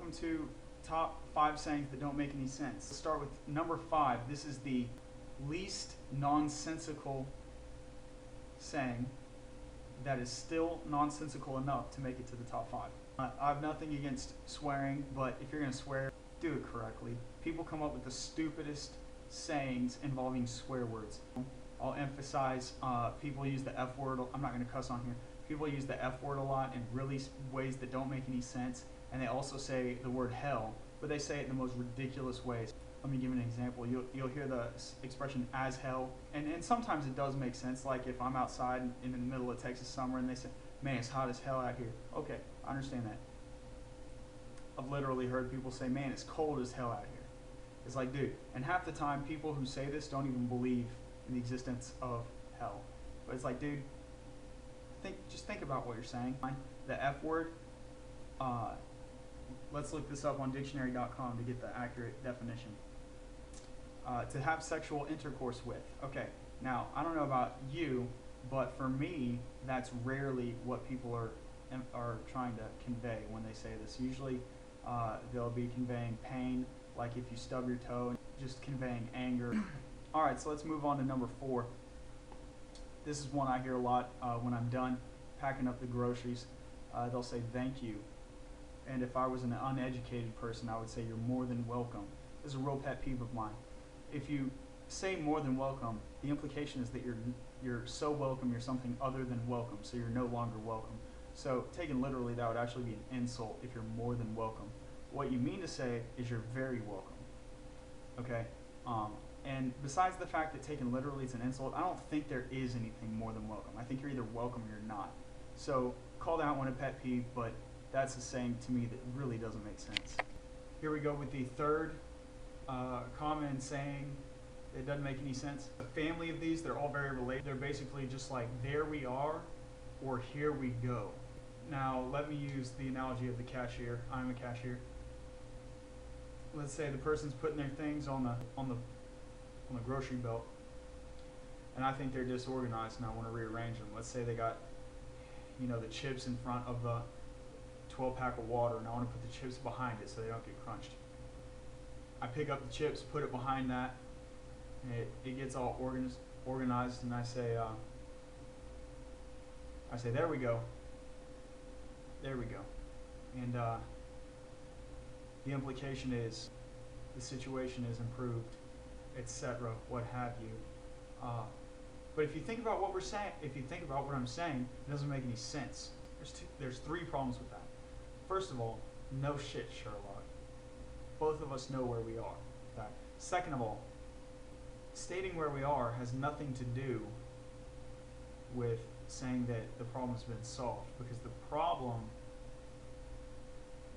welcome to top 5 sayings that don't make any sense. Let's start with number 5. This is the least nonsensical saying that is still nonsensical enough to make it to the top 5. I have nothing against swearing, but if you're going to swear, do it correctly. People come up with the stupidest sayings involving swear words. I'll emphasize, people use the F word. I'm not going to cuss on here. People use the F word a lot in really ways that don't make any sense, and they also say the word hell, but they say it in the most ridiculous ways. Let me give you an example. You'll hear the expression as hell, and sometimes it does make sense, like if I'm outside in the middle of Texas summer and they say, man, it's hot as hell out here. Okay, I understand that. I've literally heard people say, man, it's cold as hell out here. It's like, dude, and half the time people who say this don't even believe in the existence of hell. But it's like, dude, just think about what you're saying. The F word, let's look this up on dictionary.com to get the accurate definition. To have sexual intercourse with. Okay, now, I don't know about you, but for me, that's rarely what people are trying to convey when they say this. Usually, they'll be conveying pain, like if you stub your toe, just conveying anger. Alright, so let's move on to number 4. This is one I hear a lot when I'm done packing up the groceries. They'll say thank you. And if I was an uneducated person, I would say you're more than welcome. This is a real pet peeve of mine. If you say more than welcome, the implication is that you're so welcome, you're something other than welcome, so you're no longer welcome. So taken literally, that would actually be an insult if you're more than welcome. What you mean to say is you're very welcome. Okay? And besides the fact that taken literally it's an insult, I don't think there is anything more than welcome. I think you're either welcome or you're not. So call that one a pet peeve, but that's a saying to me that really doesn't make sense. Here we go with the third common saying that doesn't make any sense. A family of these, they're all very related. They're basically just like, there we are, or here we go. Now, let me use the analogy of the cashier. I'm a cashier. Let's say the person's putting their things on the grocery belt, and I think they're disorganized and I want to rearrange them. Let's say they got, the chips in front of the 12-pack of water, and I want to put the chips behind it so they don't get crunched. I pick up the chips, put it behind that, and it gets all organized, and I say, there we go. There we go. And the implication is the situation is improved, etc., what have you. But if you think about what we're saying, if you think about what I'm saying, it doesn't make any sense. There's 3 problems with that. First of all, no shit, Sherlock. Both of us know where we are. Okay? Second of all, stating where we are has nothing to do with saying that the problem's been solved, because the problem,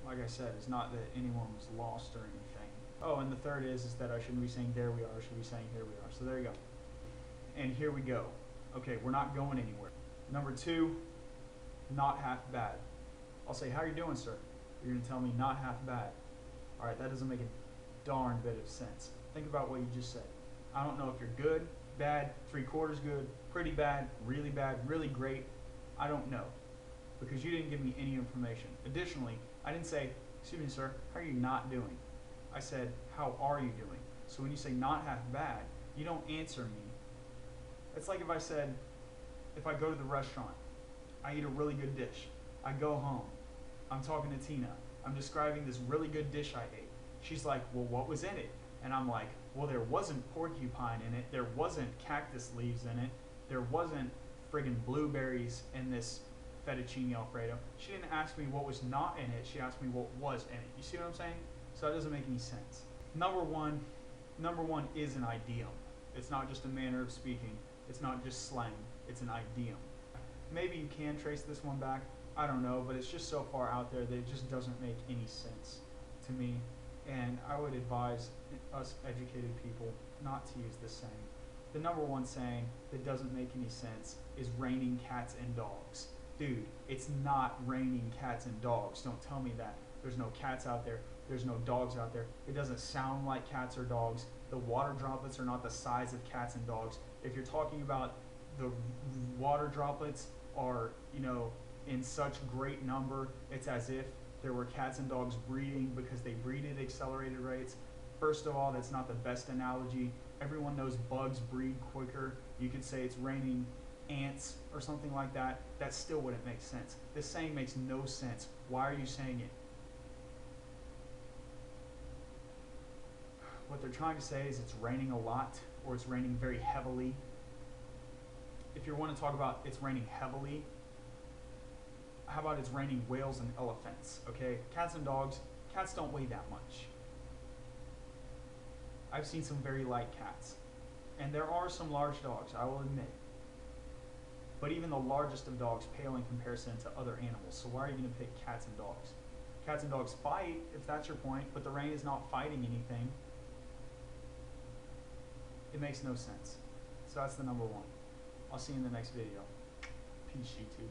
like I said, is not that anyone was lost or anything. Oh, and the third is that I shouldn't be saying there we are, I should be saying here we are. So there you go. And here we go. Okay, we're not going anywhere. Number 2, not half bad. I'll say, how are you doing, sir? You're going to tell me not half bad. Alright, that doesn't make a darn bit of sense. Think about what you just said. I don't know if you're good, bad, 3/4 good, pretty bad, really great. I don't know, because you didn't give me any information. Additionally, I didn't say, excuse me, sir, how are you not doing? I said, how are you doing? So when you say not half bad, you don't answer me. It's like if I said, if I go to the restaurant, I eat a really good dish. I go home. I'm talking to Tina. I'm describing this really good dish I ate. She's like, well, what was in it? And I'm like, well, there wasn't porcupine in it. There wasn't cactus leaves in it. There wasn't friggin' blueberries in this fettuccine Alfredo. She didn't ask me what was not in it. She asked me what was in it. You see what I'm saying? So that doesn't make any sense. Number one is an idiom. It's not just a manner of speaking. It's not just slang. It's an idiom. Maybe you can trace this one back. I don't know, but it's just so far out there that it just doesn't make any sense to me. And I would advise us educated people not to use this saying. The number 1 saying that doesn't make any sense is raining cats and dogs. Dude, it's not raining cats and dogs. Don't tell me that. There's no cats out there. There's no dogs out there. It doesn't sound like cats or dogs. The water droplets are not the size of cats and dogs. If you're talking about the water droplets are, in such great number, it's as if there were cats and dogs breeding because they breed at accelerated rates. First of all, that's not the best analogy. Everyone knows bugs breed quicker. You could say it's raining ants or something like that. That still wouldn't make sense. This saying makes no sense. Why are you saying it? What they're trying to say is it's raining a lot, or it's raining very heavily. If you want to talk about it's raining heavily, how about it's raining whales and elephants, okay? Cats and dogs, cats don't weigh that much. I've seen some very light cats, and there are some large dogs, I will admit. But even the largest of dogs pale in comparison to other animals, so why are you going to pick cats and dogs? Cats and dogs fight, if that's your point, but the rain is not fighting anything. It makes no sense. So that's the number one. I'll see you in the next video. Peace, YouTube.